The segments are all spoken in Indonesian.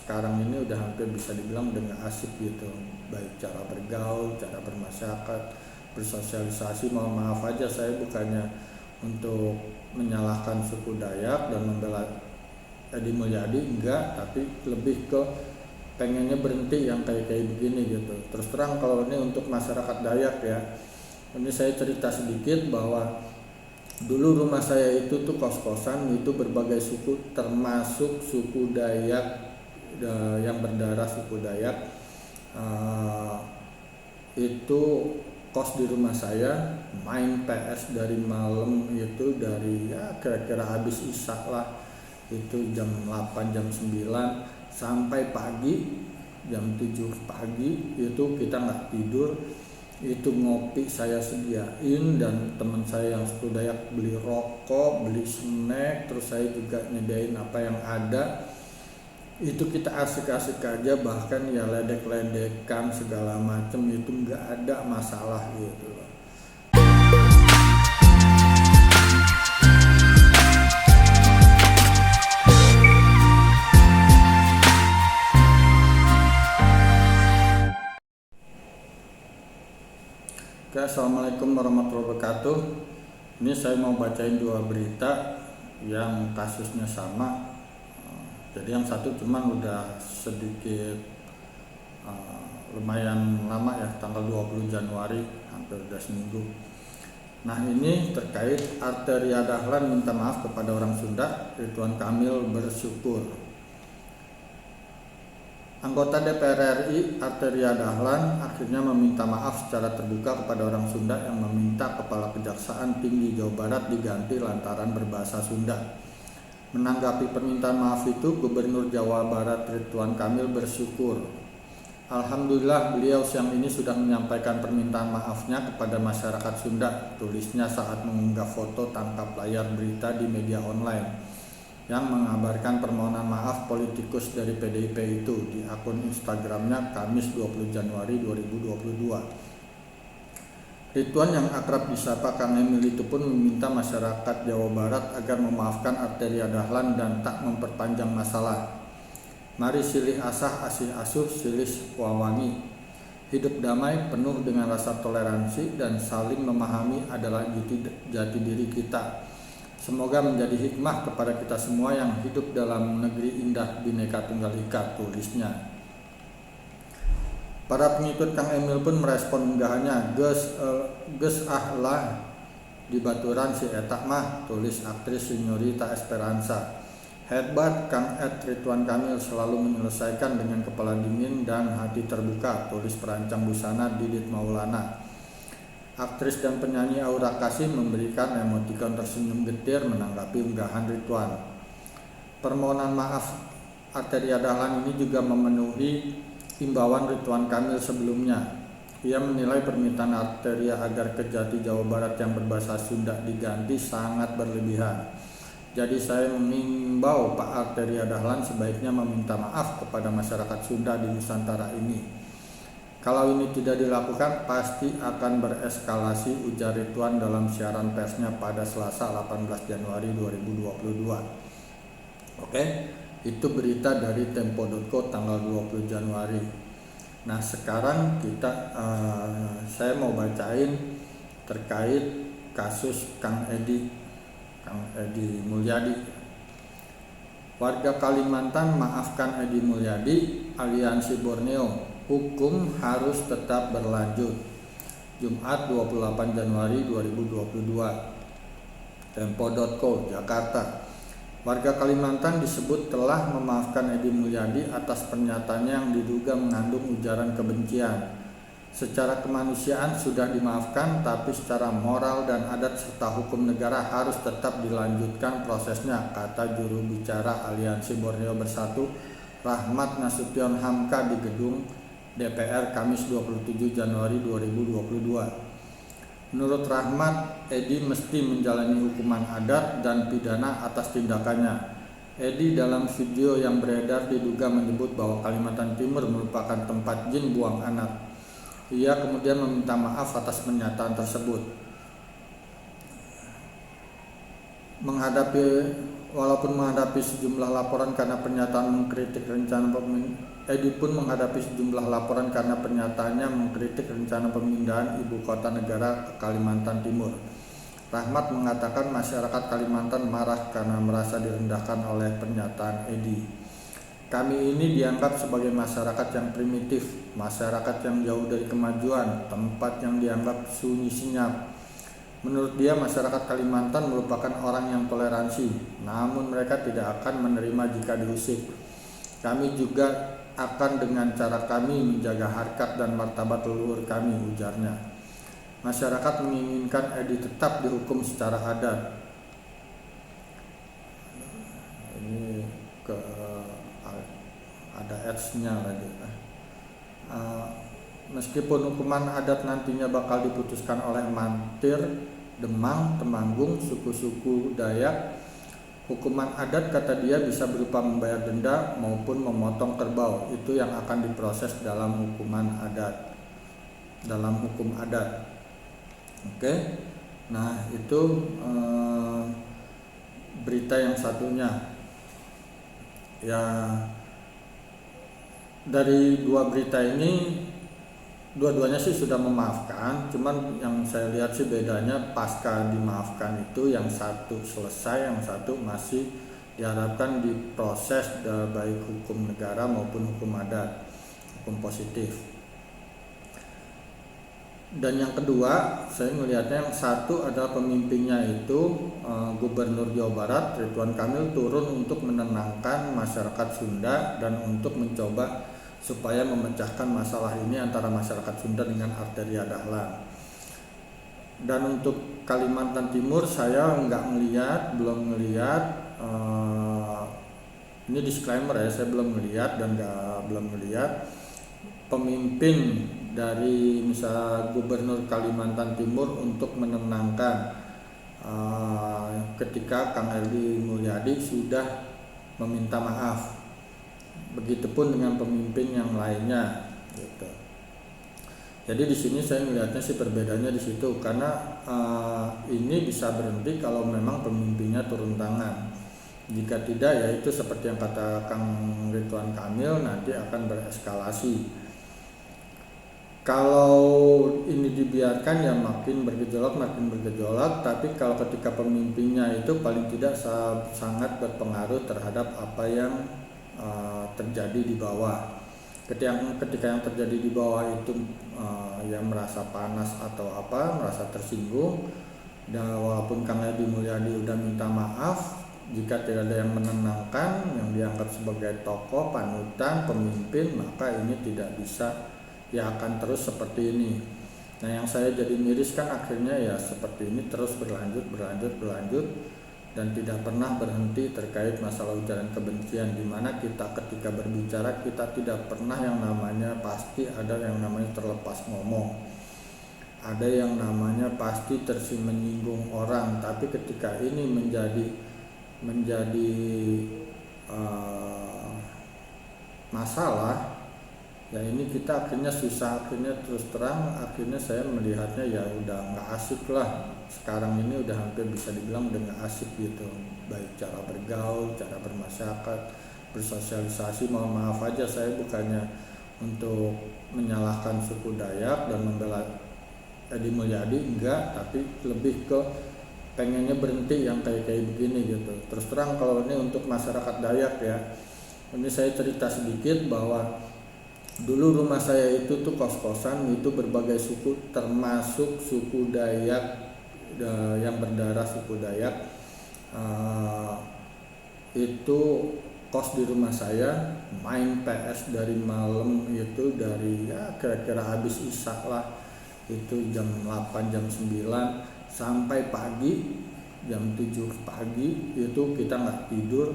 sekarang ini udah hampir bisa dibilang udah nggak asik gitu, baik cara bergaul, cara bermasyarakat, bersosialisasi. Mohon maaf aja, saya bukannya untuk menyalahkan suku Dayak dan membela Edi Mulyadi, enggak, tapi lebih ke pengennya berhenti yang kayak begini gitu. Terus terang kalau ini untuk masyarakat Dayak ya, ini saya cerita sedikit bahwa dulu rumah saya itu tuh kos-kosan, itu berbagai suku termasuk suku Dayak yang berdarah suku Dayak. Itu kos di rumah saya, main PS dari malam itu, dari ya kira-kira habis isya lah, itu jam 8 jam 9 sampai pagi jam 7 pagi itu kita nggak tidur. Itu ngopi saya sediain, dan teman saya yang suku Dayak beli rokok, beli snack, terus saya juga nyediain apa yang ada. Itu kita asik-asik aja, bahkan ya ledek-ledekan segala macem, itu nggak ada masalah gitu loh. Oke, assalamualaikum warahmatullahi wabarakatuh. Ini saya mau bacain dua berita yang kasusnya sama. Jadi yang satu cuman udah sedikit lumayan lama ya, tanggal 20 Januari, hampir udah seminggu. Nah, ini terkait Arteria Dahlan minta maaf kepada orang Sunda, Ridwan Kamil bersyukur. Anggota DPR RI Arteria Dahlan akhirnya meminta maaf secara terbuka kepada orang Sunda yang meminta Kepala Kejaksaan Tinggi Jawa Barat diganti lantaran berbahasa Sunda. Menanggapi permintaan maaf itu, Gubernur Jawa Barat Ridwan Kamil bersyukur. Alhamdulillah, beliau siang ini sudah menyampaikan permintaan maafnya kepada masyarakat Sunda, tulisnya saat mengunggah foto tangkap layar berita di media online yang mengabarkan permohonan maaf politikus dari PDIP itu di akun Instagramnya Kamis 20 Januari 2022. Ridwan yang akrab disapa Kang Emil itu pun meminta masyarakat Jawa Barat agar memaafkan Arteria Dahlan dan tak memperpanjang masalah. Mari silih asah asih asuh silih wawangi. Hidup damai penuh dengan rasa toleransi dan saling memahami adalah jati diri kita. Semoga menjadi hikmah kepada kita semua yang hidup dalam negeri indah Bhinneka Tunggal Ika, tulisnya. Para pengikut Kang Emil pun merespon unggahannya, geus lah di baturan si etak mah, tulis aktris Signorita Esperanza. Hebat Kang Ridwan Kamil selalu menyelesaikan dengan kepala dingin dan hati terbuka, tulis perancang busana Didit Maulana. Aktris dan penyanyi Aura Kasih memberikan emotikon tersenyum getir menanggapi unggahan Ridwan. Permohonan maaf Arteria Dahlan ini juga memenuhi imbauan Ridwan Kamil sebelumnya. Ia menilai permintaan Arteria agar Kejati Jawa Barat yang berbahasa Sunda diganti sangat berlebihan. Jadi saya mengimbau Pak Arteria Dahlan sebaiknya meminta maaf kepada masyarakat Sunda di Nusantara ini. Kalau ini tidak dilakukan, pasti akan bereskalasi, ujar Ridwan dalam siaran persnya pada Selasa 18 Januari 2022. Oke, itu berita dari Tempo.co tanggal 20 Januari. Nah, sekarang saya mau bacain terkait kasus Kang Edi Mulyadi. Warga Kalimantan maafkan Edi Mulyadi, Aliansi Borneo. Hukum harus tetap berlanjut. Jumat 28 Januari 2022. Tempo.co Jakarta. Warga Kalimantan disebut telah memaafkan Edi Mulyadi atas pernyataannya yang diduga mengandung ujaran kebencian. Secara kemanusiaan sudah dimaafkan, tapi secara moral dan adat serta hukum negara harus tetap dilanjutkan prosesnya, kata juru bicara Aliansi Borneo Bersatu Rahmat Nasution Hamka di gedung DPR Kamis 27 Januari 2022. Menurut Rahmat, Edi mesti menjalani hukuman adat dan pidana atas tindakannya. Edi dalam video yang beredar diduga menyebut bahwa Kalimantan Timur merupakan tempat jin buang anak. Ia kemudian meminta maaf atas pernyataan tersebut. Menghadapi Walaupun menghadapi sejumlah laporan karena pernyataan mengkritik rencana Edi pun menghadapi sejumlah laporan karena pernyataannya mengkritik rencana pemindahan ibu kota negara ke Kalimantan Timur. Rahmat mengatakan masyarakat Kalimantan marah karena merasa direndahkan oleh pernyataan Edi. Kami ini dianggap sebagai masyarakat yang primitif, masyarakat yang jauh dari kemajuan, tempat yang dianggap sunyi senyap. Menurut dia, masyarakat Kalimantan merupakan orang yang toleransi, namun mereka tidak akan menerima jika diusik. Kami juga akan dengan cara kami menjaga harkat dan martabat leluhur kami, ujarnya. Masyarakat menginginkan Edi tetap dihukum secara adat. Ini ada ads-nya lagi. Meskipun hukuman adat nantinya bakal diputuskan oleh Mantir, Demang, Temanggung, suku-suku Dayak, hukuman adat kata dia bisa berupa membayar denda maupun memotong kerbau. Itu yang akan diproses dalam hukum adat. Oke. Nah, itu berita yang satunya. Ya, dari dua berita ini dua-duanya sih sudah memaafkan, cuman yang saya lihat sih bedanya pasca dimaafkan itu yang satu selesai, yang satu masih diharapkan diproses baik hukum negara maupun hukum adat, hukum positif. Dan yang kedua, saya melihatnya yang satu adalah pemimpinnya itu Gubernur Jawa Barat Ridwan Kamil turun untuk menenangkan masyarakat Sunda dan untuk mencoba supaya memecahkan masalah ini antara masyarakat Sunda dengan Arteria Dahlan. Dan untuk Kalimantan Timur saya belum melihat. Ini disclaimer ya, saya belum melihat pemimpin dari misal Gubernur Kalimantan Timur untuk menenangkan ketika Kang Edi Mulyadi sudah meminta maaf. Begitupun dengan pemimpin yang lainnya, gitu. Jadi di sini saya melihatnya sih perbedaannya di situ, karena ini bisa berhenti kalau memang pemimpinnya turun tangan. Jika tidak, ya itu seperti yang kata Kang Ridwan Kamil, nanti akan bereskalasi. Kalau ini dibiarkan ya makin bergejolak. Tapi kalau ketika pemimpinnya itu paling tidak sangat berpengaruh terhadap apa yang terjadi di bawah. Ketika yang terjadi di bawah itu yang merasa panas atau merasa tersinggung, dan walaupun Kang Edi Mulyadi udah minta maaf, jika tidak ada yang menenangkan, yang dianggap sebagai tokoh panutan pemimpin, maka ini tidak bisa, ya akan terus seperti ini. Nah, yang saya jadi miris kan akhirnya ya seperti ini terus berlanjut dan tidak pernah berhenti terkait masalah ujaran kebencian, di mana kita ketika berbicara kita tidak pernah yang namanya pasti ada yang namanya terlepas ngomong, ada yang namanya pasti menyinggung orang. Tapi ketika ini menjadi masalah, ya ini kita akhirnya susah, akhirnya terus terang, akhirnya saya melihatnya ya udah nggak asik lah. Sekarang ini udah hampir bisa dibilang udah nggak asik gitu, baik cara bergaul, cara bermasyarakat, bersosialisasi. Mohon maaf aja, saya bukannya untuk menyalahkan suku Dayak dan membela Edi Mulyadi, enggak, tapi lebih ke pengennya berhenti yang kayak begini gitu. Terus terang kalau ini untuk masyarakat Dayak ya, ini saya cerita sedikit bahwa dulu rumah saya itu tuh kos-kosan, itu berbagai suku termasuk suku Dayak yang berdarah suku Dayak. Itu kos di rumah saya, main PS dari malam itu, dari ya kira-kira habis isya lah, itu jam 8 jam 9 sampai pagi jam 7 pagi itu kita nggak tidur.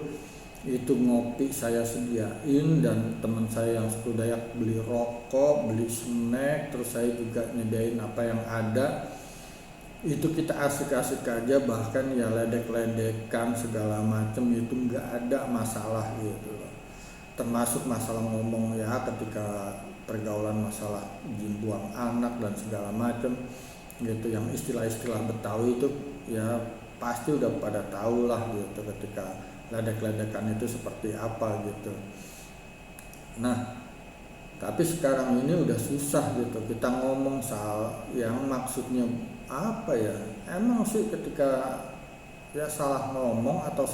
Itu ngopi saya sediain, dan teman saya yang suku Dayak beli rokok, beli snack, terus saya juga nyediain apa yang ada. Itu kita asik-asik aja, bahkan ya ledek-ledekan segala macem, itu nggak ada masalah gitu loh. Termasuk masalah ngomong ya, ketika pergaulan masalah buang anak dan segala macem gitu, yang istilah-istilah Betawi itu ya pasti udah pada tahu lah gitu. Ketika ledek-ledekan itu seperti apa gitu. Nah, tapi sekarang ini udah susah gitu kita ngomong soal yang maksudnya apa ya. Emang sih ketika ya salah ngomong atau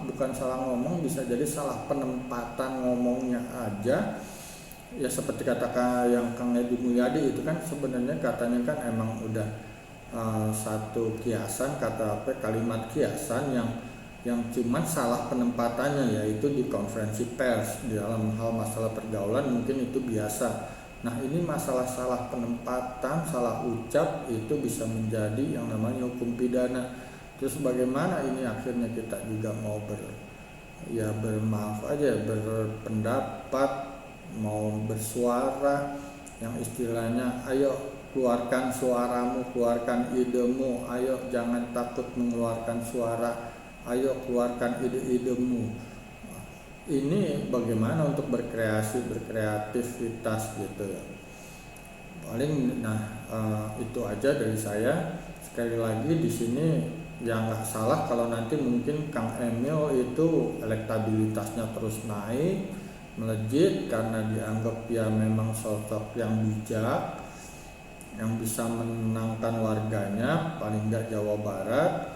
bukan salah ngomong, bisa jadi salah penempatan ngomongnya aja. Ya seperti kata yang Kang Edi Mulyadi itu kan sebenarnya katanya kan emang udah satu kiasan, kalimat kiasan yang cuman salah penempatannya, yaitu di konferensi pers di dalam hal masalah pergaulan mungkin itu biasa. Nah, ini masalah salah penempatan, salah ucap itu bisa menjadi yang namanya hukum pidana. Terus bagaimana ini akhirnya kita juga mau bermaaf aja, berpendapat, mau bersuara, yang istilahnya ayo keluarkan suaramu, keluarkan idemu, ayo jangan takut mengeluarkan suara, ayo keluarkan ide-idemu. Ini bagaimana untuk berkreativitas gitu ya. Paling itu aja dari saya. Sekali lagi di sini yang nggak salah kalau nanti mungkin Kang Emil itu elektabilitasnya terus naik melejit karena dianggap ya memang sosok yang bijak, yang bisa menenangkan warganya, paling nggak Jawa Barat.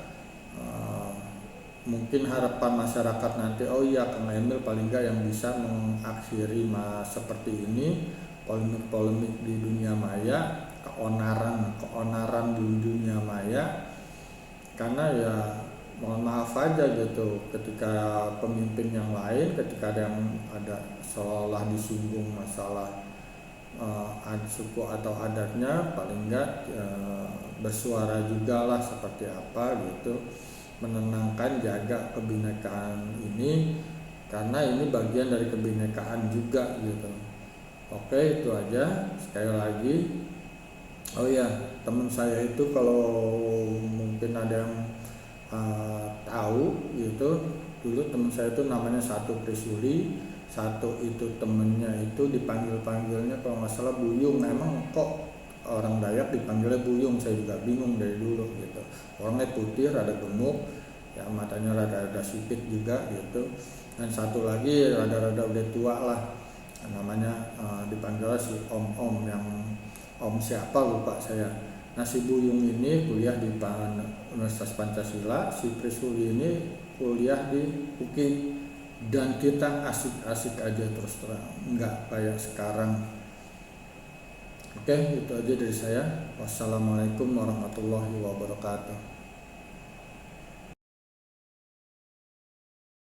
Mungkin harapan masyarakat nanti, oh iya Kang Emil paling nggak yang bisa mengakhiri seperti ini, polemik-polemik di dunia maya, keonaran di dunia maya. Karena ya mohon maaf aja gitu, ketika pemimpin yang lain, ketika ada seolah disinggung masalah suku atau adatnya, paling enggak bersuara juga lah seperti apa gitu, menenangkan, jaga kebinekaan ini, karena ini bagian dari kebinekaan juga gitu. Oke, itu aja. Sekali lagi, oh ya, teman saya itu kalau mungkin ada yang tahu gitu, dulu teman saya itu namanya satu Trisuli, satu itu temennya itu dipanggilnya kalau nggak salah Buyung. Emang kok orang Dayak dipanggilnya Buyung, saya juga bingung dari dulu gitu. Orangnya putih, rada gemuk, ya matanya rada sipit juga gitu. Dan satu lagi rada udah tua lah, namanya dipanggil si Om yang Om siapa lupa saya. Nah, si Buyung ini kuliah di Universitas Pancasila, si Trisuli ini kuliah di UKI, dan kita asik-asik aja terus terang, nggak kayak sekarang. Oke, itu aja dari saya. Wassalamualaikum warahmatullahi wabarakatuh.